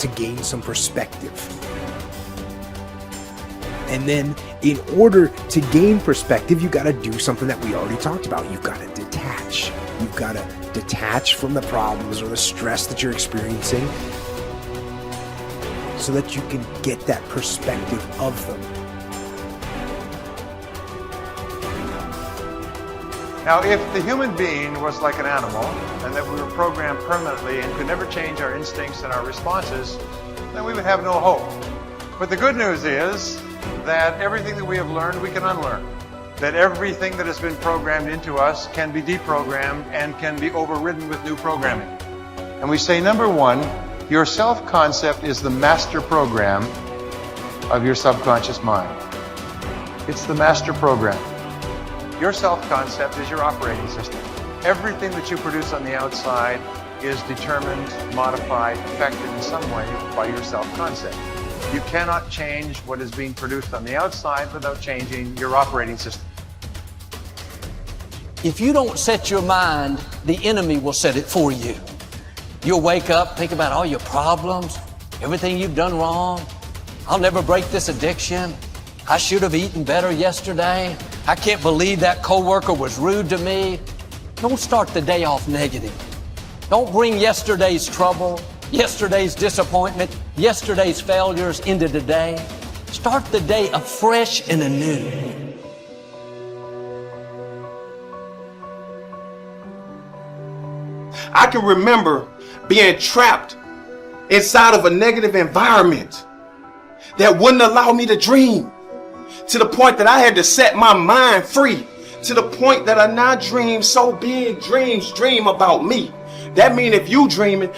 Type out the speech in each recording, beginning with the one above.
to gain some perspective. And then in order to gain perspective, you got to do something that we already talked about. You've got to detach. You've got to detach from the problems or the stress that you're experiencing so that you can get that perspective of them. Now, if the human being was like an animal and that we were programmed permanently and could never change our instincts and our responses, then we would have no hope. But the good news is that everything that we have learned, we can unlearn. That everything that has been programmed into us can be deprogrammed and can be overridden with new programming. And we say, number one, your self-concept is the master program of your subconscious mind. It's the master program. Your self-concept is your operating system. Everything that you produce on the outside is determined, modified, affected in some way by your self-concept. You cannot change what is being produced on the outside without changing your operating system. If you don't set your mind, the enemy will set it for you. You'll wake up, think about all your problems, everything you've done wrong. I'll never break this addiction. I should have eaten better yesterday. I can't believe that coworker was rude to me. Don't start the day off negative. Don't bring yesterday's trouble, yesterday's disappointment, yesterday's failures into today. Start the day afresh and anew. I can remember being trapped inside of a negative environment that wouldn't allow me to dream, to the point that I had to set my mind free, to the point that I now dream so big, dream about me. That means if you dreaming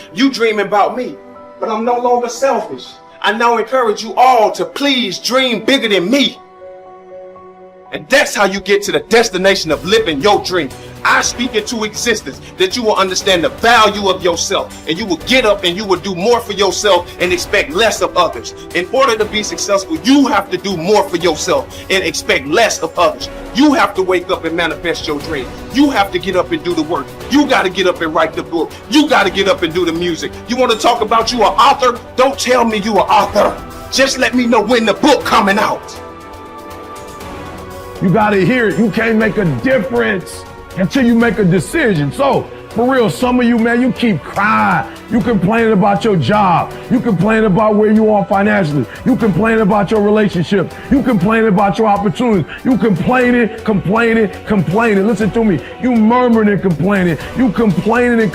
about me. But I'm no longer selfish. I now encourage you all to please dream bigger than me. And that's how you get to the destination of living your dream. I speak into existence that you will understand the value of yourself, and you will get up and you will do more for yourself and expect less of others. In order to be successful, you have to do more for yourself and expect less of others. You have to wake up and manifest your dream. You have to get up and do the work. You got to get up and write the book. You got to get up and do the music. You want to talk about you an author? Don't tell me you an author. Just let me know when the book coming out. You got to hear it. You can't make a difference until you make a decision. So, for real, some of you, man, you keep crying. You complaining about your job. You complaining about where you are financially. You complaining about your relationship. You complaining about your opportunities. You complaining. Listen to me. You murmuring and complaining. You complaining.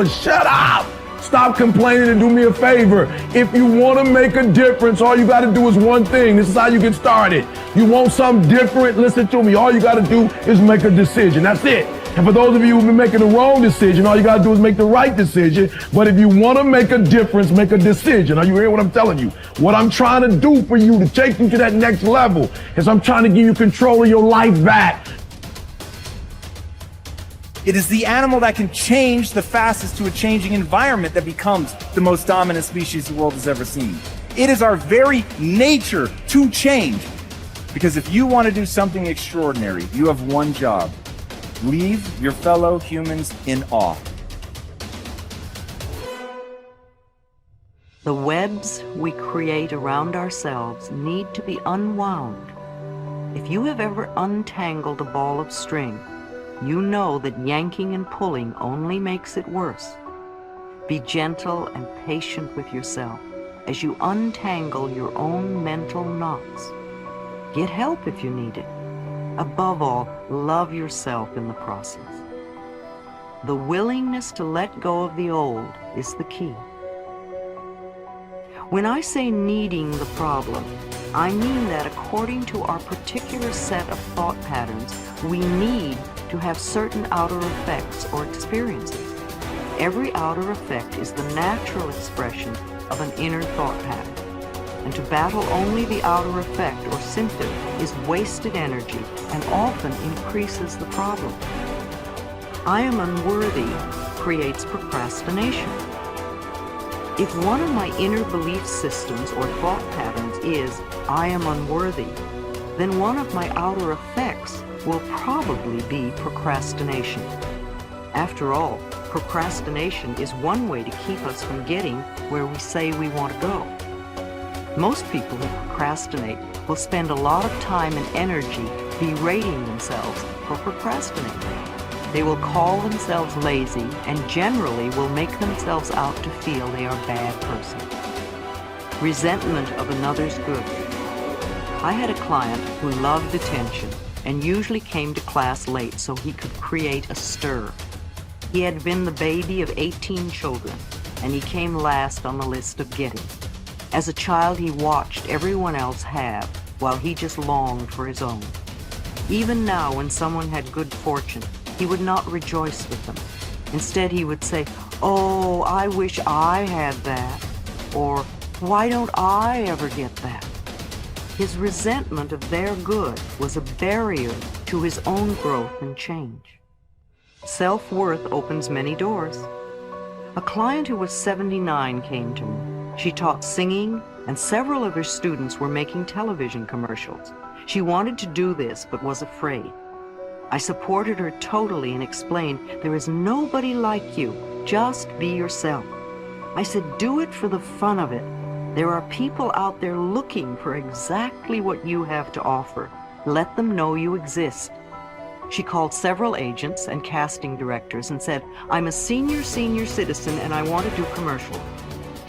Shut up. Stop complaining and do me a favor. If you want to make a difference, all you got to do is one thing. This is how you get started. You want something different? Listen to me. All you got to do is make a decision. That's it. And for those of you who've been making the wrong decision, all you got to do is make the right decision. But if you want to make a difference, make a decision. Are you hearing what I'm telling you? What I'm trying to do for you to take you to that next level is I'm trying to give you control of your life back. It is the animal that can change the fastest to a changing environment that becomes the most dominant species the world has ever seen. It is our very nature to change. Because if you want to do something extraordinary, you have one job. Leave your fellow humans in awe. The webs we create around ourselves need to be unwound. If you have ever untangled a ball of string, you know that yanking and pulling only makes it worse. Be gentle and patient with yourself as you untangle your own mental knots. Get help if you need it. Above all, love yourself in the process. The willingness to let go of the old is the key. When I say needing the problem, I mean that according to our particular set of thought patterns, we need to have certain outer effects or experiences. Every outer effect is the natural expression of an inner thought pattern. And to battle only the outer effect or symptom is wasted energy and often increases the problem. I am unworthy creates procrastination. If one of my inner belief systems or thought patterns is, I am unworthy, then one of my outer effects will probably be procrastination. After all, Procrastination is one way to keep us from getting where we say we want to go. Most people who procrastinate will spend a lot of time and energy berating themselves for procrastinating. They will call themselves lazy and generally will make themselves out to feel they are a bad person. Resentment of another's good. I had a client who loved attention and usually came to class late so he could create a stir. He had been the baby of 18 children, and he came last on the list of getting. As a child, he watched everyone else have, while he just longed for his own. Even now, when someone had good fortune, he would not rejoice with them. Instead, he would say, "Oh, I wish I had that," or "Why don't I ever get that?" His resentment of their good was a barrier to his own growth and change. Self-worth opens many doors. A client who was 79 came to me. She taught singing, and several of her students were making television commercials. She wanted to do this, but was afraid. I supported her totally and explained, "There is nobody like you. Just be yourself." I said, "Do it for the fun of it. There are people out there looking for exactly what you have to offer. Let them know you exist." She called several agents and casting directors and said, "I'm a senior citizen and I want to do commercials."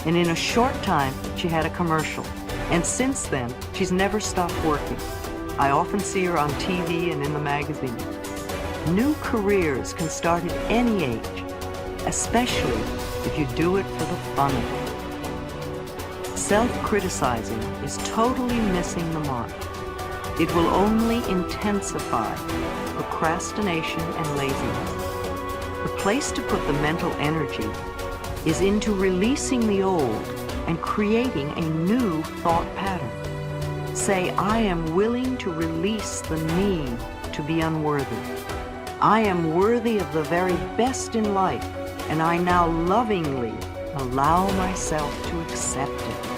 And in a short time, she had a commercial. And since then, she's never stopped working. I often see her on TV and in the magazine. New careers can start at any age, especially if you do it for the fun of it. Self-criticizing is totally missing the mark. It will only intensify procrastination and laziness. The place to put the mental energy is into releasing the old and creating a new thought pattern. Say, "I am willing to release the need to be unworthy. I am worthy of the very best in life, and I now lovingly allow myself to accept it."